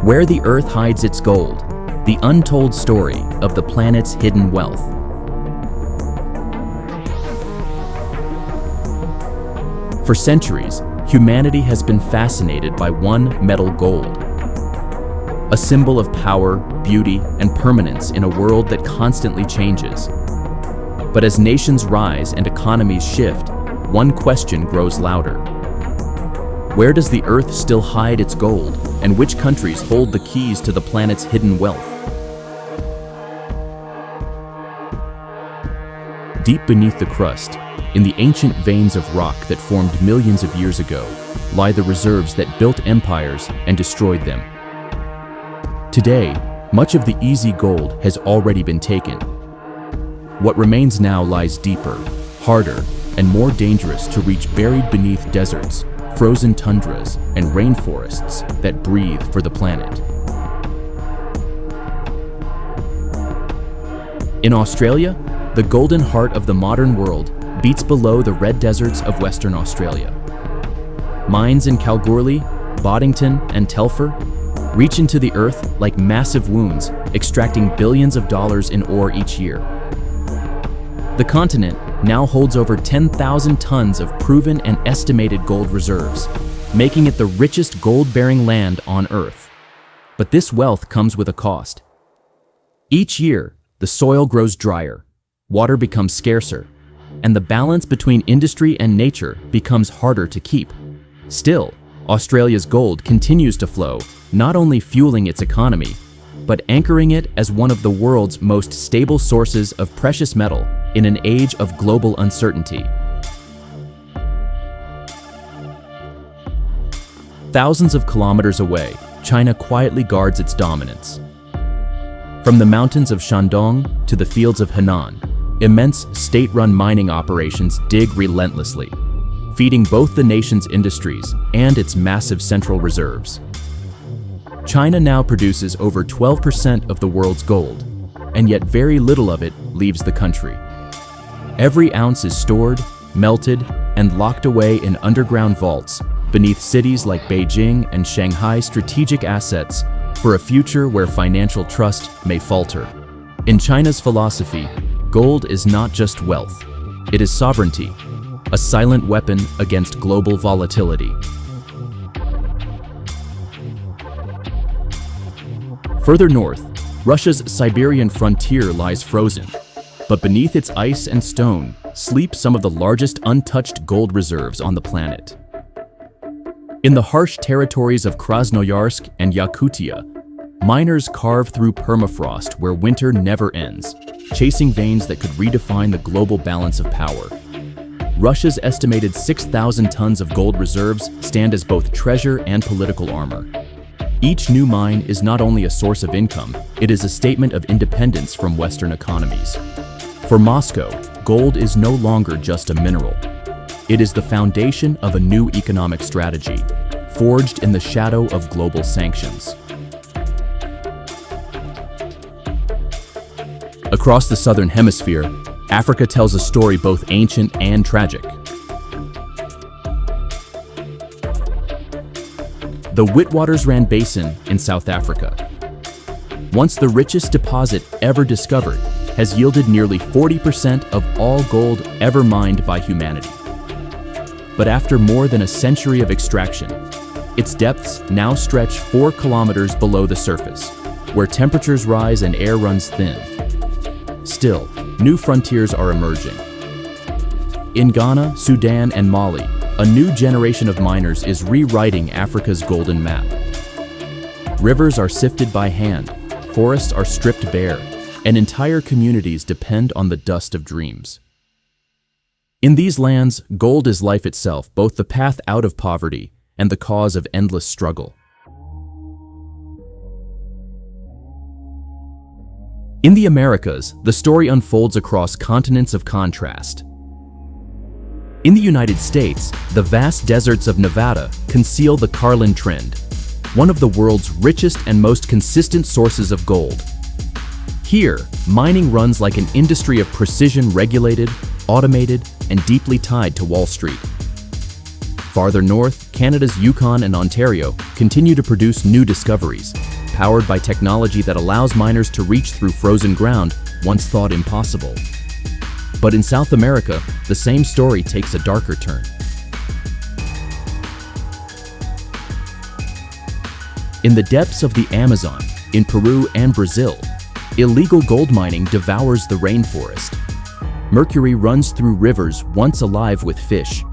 Where the Earth hides its gold, the untold story of the planet's hidden wealth. For centuries, humanity has been fascinated by one metal, gold. A symbol of power, beauty, and permanence in a world that constantly changes. But as nations rise and economies shift, one question grows louder. Where does the Earth still hide its gold, and which countries hold the keys to the planet's hidden wealth? Deep beneath the crust, in the ancient veins of rock that formed millions of years ago, lie the reserves that built empires and destroyed them. Today, much of the easy gold has already been taken. What remains now lies deeper, harder, and more dangerous to reach, buried beneath deserts, frozen tundras, and rainforests that breathe for the planet. In Australia, the golden heart of the modern world beats below the red deserts of Western Australia. Mines in Kalgoorlie, Boddington, and Telfer reach into the earth like massive wounds, extracting billions of dollars in ore each year. The continent now holds over 10,000 tons of proven and estimated gold reserves, making it the richest gold-bearing land on Earth. But this wealth comes with a cost. Each year, the soil grows drier, water becomes scarcer, and the balance between industry and nature becomes harder to keep. Still, Australia's gold continues to flow, not only fueling its economy, but anchoring it as one of the world's most stable sources of precious metal in an age of global uncertainty. Thousands of kilometers away, China quietly guards its dominance. From the mountains of Shandong to the fields of Henan, immense state-run mining operations dig relentlessly, feeding both the nation's industries and its massive central reserves. China now produces over 12% of the world's gold, and yet very little of it leaves the country. Every ounce is stored, melted, and locked away in underground vaults beneath cities like Beijing and Shanghai, strategic assets for a future where financial trust may falter. In China's philosophy, gold is not just wealth, it is sovereignty, a silent weapon against global volatility. Further north, Russia's Siberian frontier lies frozen, but beneath its ice and stone sleep some of the largest untouched gold reserves on the planet. In the harsh territories of Krasnoyarsk and Yakutia, miners carve through permafrost where winter never ends, chasing veins that could redefine the global balance of power. Russia's estimated 6,000 tons of gold reserves stand as both treasure and political armor. Each new mine is not only a source of income, it is a statement of independence from Western economies. For Moscow, gold is no longer just a mineral. It is the foundation of a new economic strategy, forged in the shadow of global sanctions. Across the southern hemisphere, Africa tells a story both ancient and tragic. The Witwatersrand Basin in South Africa, once the richest deposit ever discovered, has yielded nearly 40% of all gold ever mined by humanity. But after more than a century of extraction, its depths now stretch 4 kilometers below the surface, where temperatures rise and air runs thin. Still, new frontiers are emerging. In Ghana, Sudan, and Mali, a new generation of miners is rewriting Africa's golden map. Rivers are sifted by hand, forests are stripped bare, and entire communities depend on the dust of dreams. In these lands, gold is life itself, both the path out of poverty and the cause of endless struggle. In the Americas, the story unfolds across continents of contrast. In the United States, the vast deserts of Nevada conceal the Carlin Trend, one of the world's richest and most consistent sources of gold. Here, mining runs like an industry of precision, regulated, automated, and deeply tied to Wall Street. Farther north, Canada's Yukon and Ontario continue to produce new discoveries, powered by technology that allows miners to reach through frozen ground once thought impossible. But in South America, the same story takes a darker turn. In the depths of the Amazon, in Peru and Brazil, illegal gold mining devours the rainforest. Mercury runs through rivers once alive with fish,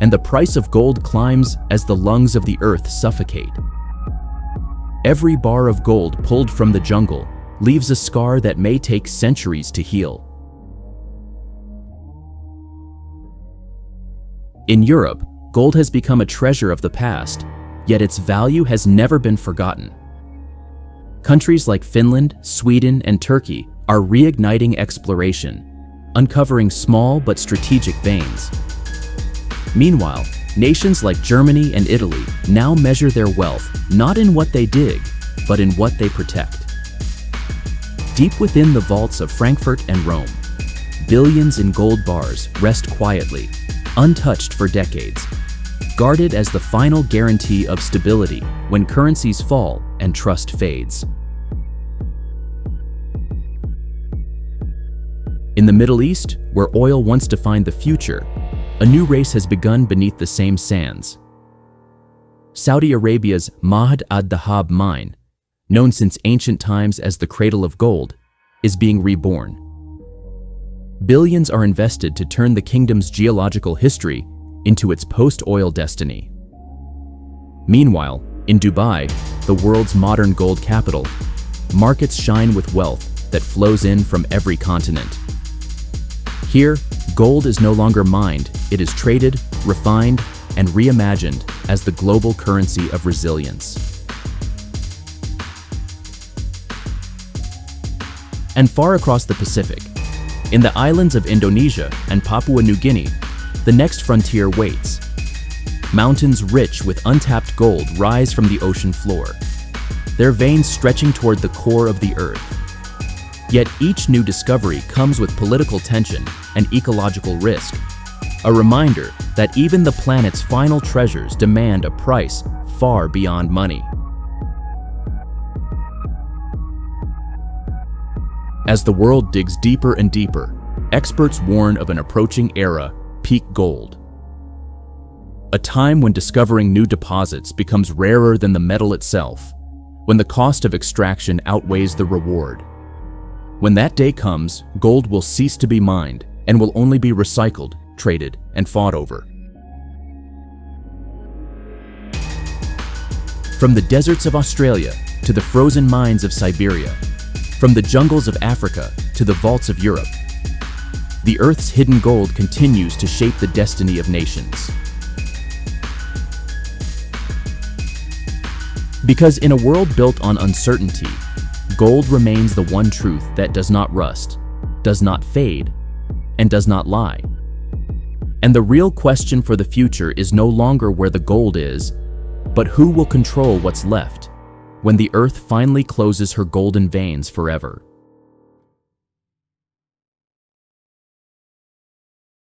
and the price of gold climbs as the lungs of the earth suffocate. Every bar of gold pulled from the jungle leaves a scar that may take centuries to heal. In Europe, gold has become a treasure of the past, yet its value has never been forgotten. Countries like Finland, Sweden, and Turkey are reigniting exploration, uncovering small but strategic veins. Meanwhile, nations like Germany and Italy now measure their wealth not in what they dig, but in what they protect. Deep within the vaults of Frankfurt and Rome, billions in gold bars rest quietly, untouched for decades, guarded as the final guarantee of stability when currencies fall and trust fades. In the Middle East, where oil once defined the future, a new race has begun beneath the same sands. Saudi Arabia's Mahd ad-Dahab mine, known since ancient times as the cradle of gold, is being reborn. Billions are invested to turn the kingdom's geological history into its post-oil destiny. Meanwhile, in Dubai, the world's modern gold capital, markets shine with wealth that flows in from every continent. Here, gold is no longer mined, it is traded, refined, and reimagined as the global currency of resilience. And far across the Pacific, in the islands of Indonesia and Papua New Guinea, the next frontier waits. Mountains rich with untapped gold rise from the ocean floor, their veins stretching toward the core of the earth. Yet each new discovery comes with political tension and ecological risk, a reminder that even the planet's final treasures demand a price far beyond money. As the world digs deeper and deeper, experts warn of an approaching era, peak gold. A time when discovering new deposits becomes rarer than the metal itself, when the cost of extraction outweighs the reward. When that day comes, gold will cease to be mined and will only be recycled, traded, and fought over. From the deserts of Australia to the frozen mines of Siberia, from the jungles of Africa to the vaults of Europe, the Earth's hidden gold continues to shape the destiny of nations. Because in a world built on uncertainty, gold remains the one truth that does not rust, does not fade, and does not lie. And the real question for the future is no longer where the gold is, but who will control what's left when the Earth finally closes her golden veins forever.